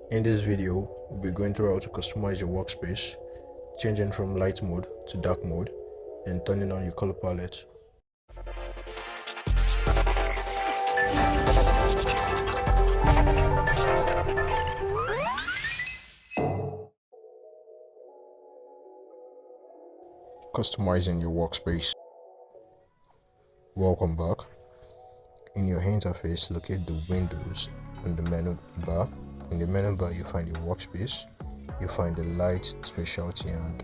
In this video, we'll be going through how to customize your workspace, changing from light mode to dark mode, and turning on your color palette. Customizing your workspace. Welcome back. In your interface, locate the windows and the menu bar. In the menu bar, you find your workspace. You find the light, specialty, and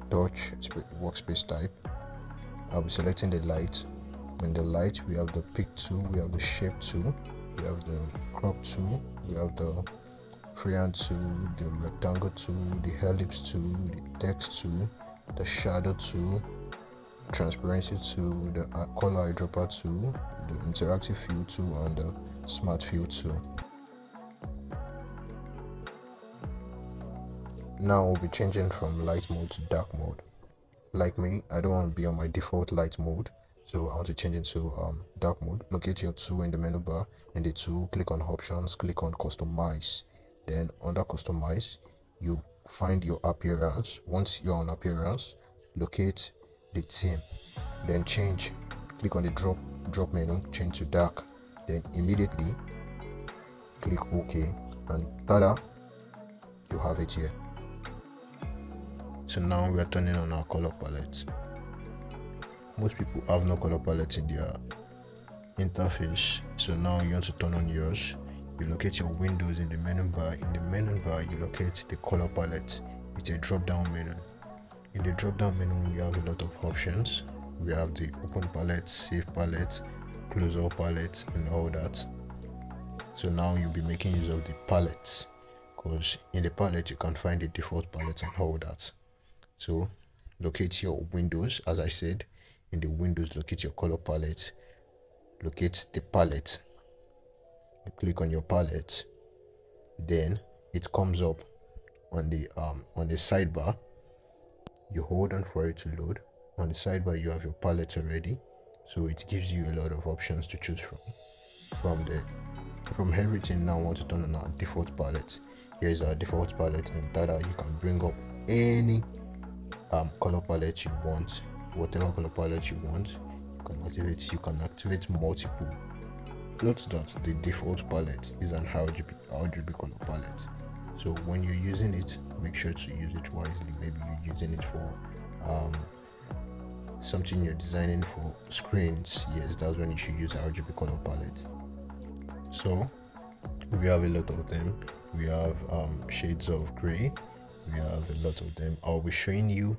touch workspace type. I'll be selecting the light. In the light, we have the pick tool, we have the shape tool, we have the crop tool, we have the freehand tool, the rectangle tool, the ellipse tool, the text tool, the shadow tool, transparency tool, the color eyedropper tool, the interactive fill tool, and the smart fill tool. Now we'll be changing from light mode to dark mode. Like me, I don't want to be on my default light mode, so I want to change into dark mode. Locate your tool in the menu bar. In the tool, click on options, click on customize. Then under customize, you find your appearance. Once you're on appearance, locate the theme, then click on the drop menu, change to dark, then immediately click OK, and tada, you have it here. So now we are turning on our color palette. Most people have no color palette in their interface, so now you want to turn on yours. You locate your windows in the menu bar. In the menu bar, you locate the color palette. It's a drop down menu. In the drop down menu, we have a lot of options. We have the open palette, save palette, close all palette, and all that. So now you'll be making use of the palettes, because in the palette you can find the default palette and all that. So locate your windows. As I said, in the windows, locate your color palette, locate the palette, you click on your palette, then it comes up on the sidebar. You hold on for it to load. On the sidebar, you have your palette already, so it gives you a lot of options to choose from everything. Now I want to turn on our default palette. Here is our default palette, and tada, you can bring up any color palette you want. Whatever color palette you want, you can activate multiple. Note that the default palette is an RGB color palette, so when you're using it, make sure to use it wisely. Maybe you're using it for something you're designing for screens. Yes, that's when you should use RGB color palette. So we have a lot of them. We have shades of gray. We have a lot of them. I'll be showing you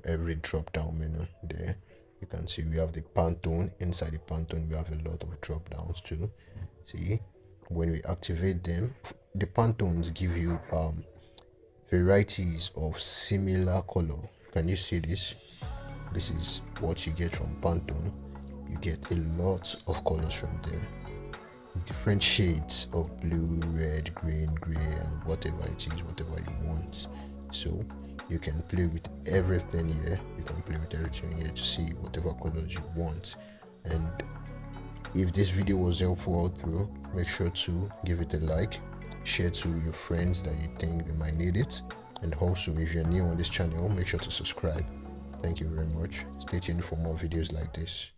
every drop down menu there. You can see we have the Pantone. Inside the Pantone, we have a lot of drop downs too. See, when we activate them, the Pantones give you varieties of similar color. Can you see this? This is what you get from Pantone. You get a lot of colors from there, different shades of blue, red, green, gray, and whatever it is, whatever you want. So you can play with everything here. You can play with everything here to see whatever colors you want. And if this video was helpful all through, make sure to give it a like, share to your friends that you think they might need it, and also if you're new on this channel, make sure to subscribe. Thank you very much. Stay tuned for more videos like this.